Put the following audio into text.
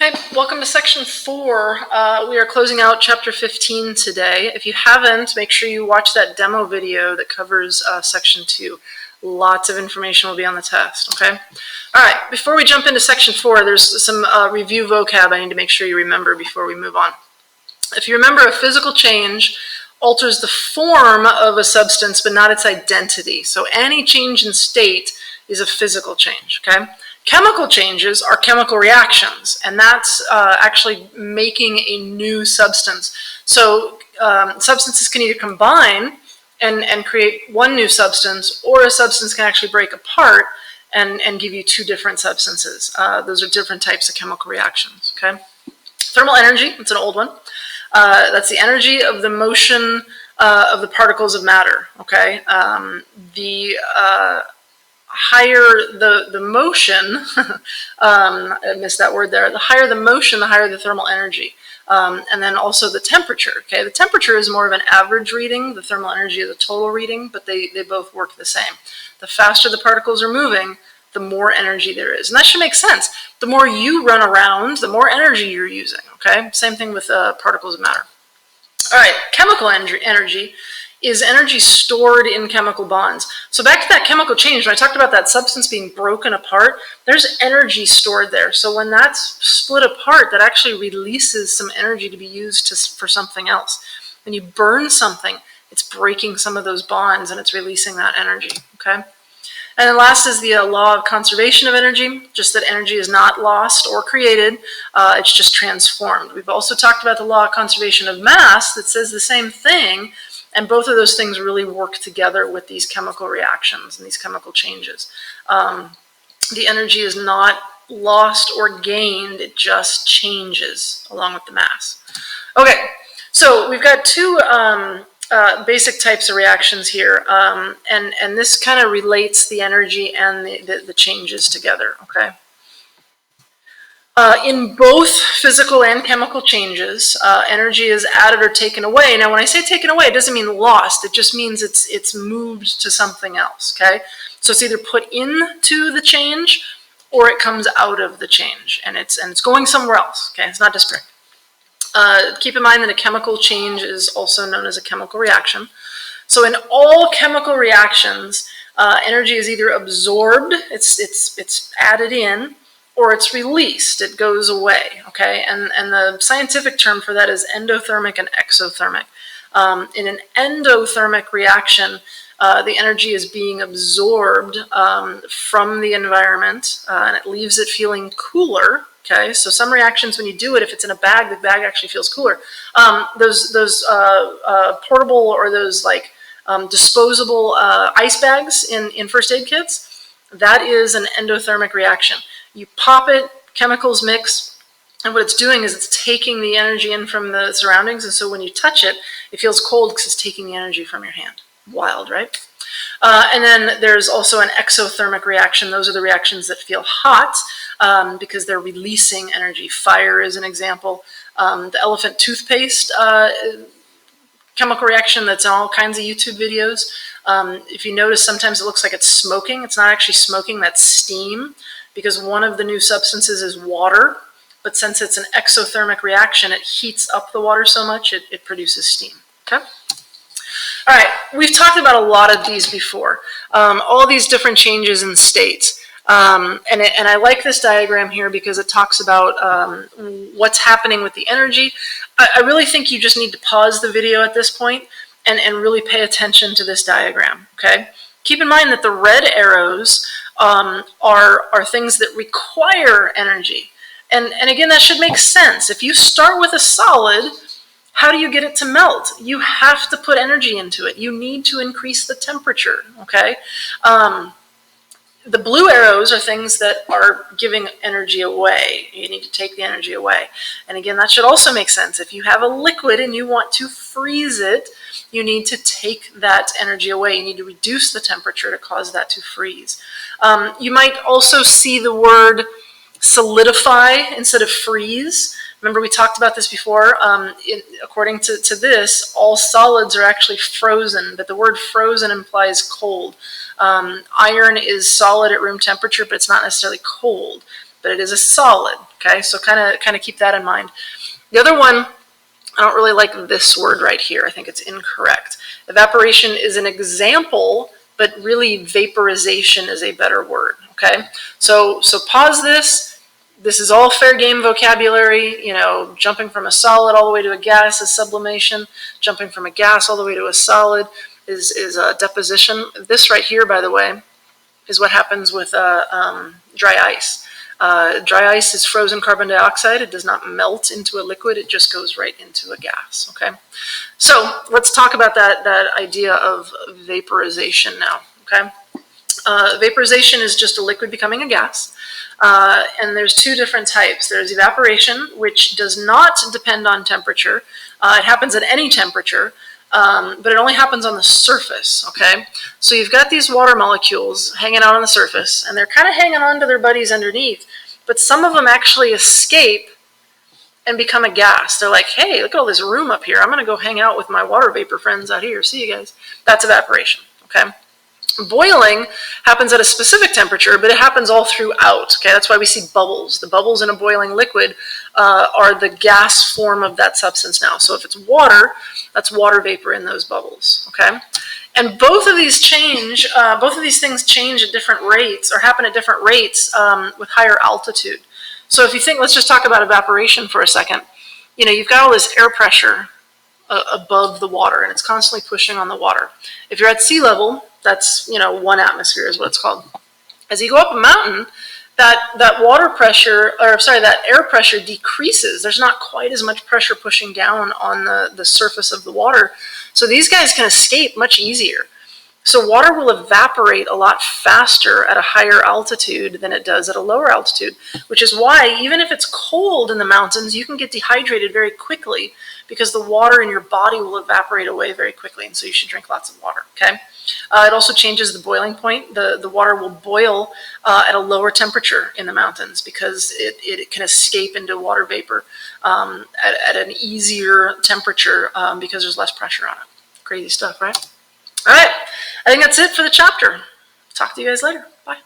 Hi, welcome to section 4. We are closing out chapter 15 today. If you haven't, make sure you watch that demo video that covers section 2. Lots of information will be on the test, okay? All right, before we jump into section 4, there's some review vocab I need to make sure you remember before we move on. If you remember, a physical change alters the form of a substance, but not its identity. So any change in state is a physical change, okay? Chemical changes are chemical reactions, and that's actually making a new substance. So substances can either combine and create one new substance, or a substance can actually break apart and give you two different substances. Those are different types of chemical reactions, okay? Thermal energy, it's an old one. That's the energy of the motion of the particles of matter, okay? The higher the motion, I missed that word there, the higher the motion, the higher the thermal energy. And then also the temperature, okay? The temperature is more of an average reading, the thermal energy is a total reading, but they both work the same. The faster the particles are moving, the more energy there is. And that should make sense. The more you run around, the more energy you're using, okay? Same thing with particles of matter. All right, chemical energy is energy stored in chemical bonds. So back to that chemical change, when I talked about that substance being broken apart, there's energy stored there. So when that's split apart, that actually releases some energy to be used for something else. When you burn something, it's breaking some of those bonds and it's releasing that energy, okay? And then last is the law of conservation of energy, just that energy is not lost or created, it's just transformed. We've also talked about the law of conservation of mass that says the same thing, and both of those things really work together with these chemical reactions and these chemical changes. The energy is not lost or gained, it just changes along with the mass. Okay, so we've got two basic types of reactions here, and this kind of relates the energy and the changes together, okay? In both physical and chemical changes, energy is added or taken away. Now, when I say taken away, it doesn't mean lost. It just means it's moved to something else, okay? So it's either put into the change or it comes out of the change, and it's going somewhere else, okay? It's not discrete. Keep in mind that a chemical change is also known as a chemical reaction. So in all chemical reactions, energy is either absorbed, it's added in, or it's released, it goes away, okay? And the scientific term for that is endothermic and exothermic. In an endothermic reaction, the energy is being absorbed from the environment, and it leaves it feeling cooler, okay? So some reactions, when you do it, if it's in a bag, the bag actually feels cooler. Those portable or those like disposable ice bags in first aid kits, that is an endothermic reaction. You pop it, chemicals mix, and what it's doing is it's taking the energy in from the surroundings, and so when you touch it, it feels cold because it's taking the energy from your hand. Wild, right? And then there's also an exothermic reaction. Those are the reactions that feel hot because they're releasing energy. Fire is an example. The elephant toothpaste chemical reaction that's in all kinds of YouTube videos. If you notice, sometimes it looks like it's smoking. It's not actually smoking, that's steam, because one of the new substances is water, but since it's an exothermic reaction, it heats up the water so much, it produces steam, okay? All right, we've talked about a lot of these before, all these different changes in states. And I like this diagram here because it talks about what's happening with the energy. I really think you just need to pause the video at this point and really pay attention to this diagram, okay? Keep in mind that the red arrows are things that require energy. And again, that should make sense. If you start with a solid, how do you get it to melt? You have to put energy into it. You need to increase the temperature, okay? The blue arrows are things that are giving energy away. You need to take the energy away. And again, that should also make sense. If you have a liquid and you want to freeze it, you need to take that energy away. You need to reduce the temperature to cause that to freeze. You might also see the word solidify instead of freeze. Remember, we talked about this before. According to this, all solids are actually frozen, but the word frozen implies cold. Iron is solid at room temperature, but it's not necessarily cold, but it is a solid. okay? So kind of keep that in mind. The other one, I don't really like this word right here. I think it's incorrect. Evaporation is an example, but really vaporization is a better word, okay? So pause this. This is all fair game vocabulary. You know, jumping from a solid all the way to a gas is sublimation. Jumping from a gas all the way to a solid is a deposition. This right here, by the way, is what happens with dry ice. Dry ice is frozen carbon dioxide. It does not melt into a liquid. It just goes right into a gas, okay? So let's talk about that idea of vaporization now, okay? Vaporization is just a liquid becoming a gas. And there's two different types. There's evaporation, which does not depend on temperature. It happens at any temperature. But it only happens on the surface, okay? So you've got these water molecules hanging out on the surface, and they're kind of hanging on to their buddies underneath, but some of them actually escape and become a gas. They're like, hey, look at all this room up here. I'm going to go hang out with my water vapor friends out here. See you guys. That's evaporation, okay? Boiling happens at a specific temperature, but it happens all throughout, okay? That's why we see bubbles. The bubbles in a boiling liquid are the gas form of that substance now. So if it's water, that's water vapor in those bubbles, okay? And both of these things change at different rates, or happen at different rates with higher altitude. So if you think, let's just talk about evaporation for a second. You know, you've got all this air pressure above the water, and it's constantly pushing on the water. If you're at sea level, that's, you know, 1 atmosphere is what it's called. As you go up a mountain, that water pressure, or sorry, that air pressure decreases. There's not quite as much pressure pushing down on the surface of the water. So these guys can escape much easier. So water will evaporate a lot faster at a higher altitude than it does at a lower altitude, which is why even if it's cold in the mountains, you can get dehydrated very quickly because the water in your body will evaporate away very quickly, and so you should drink lots of water, okay? It also changes the boiling point. The water will boil at a lower temperature in the mountains because it can escape into water vapor at an easier temperature because there's less pressure on it. Crazy stuff, right? All right, I think that's it for the chapter. Talk to you guys later. Bye.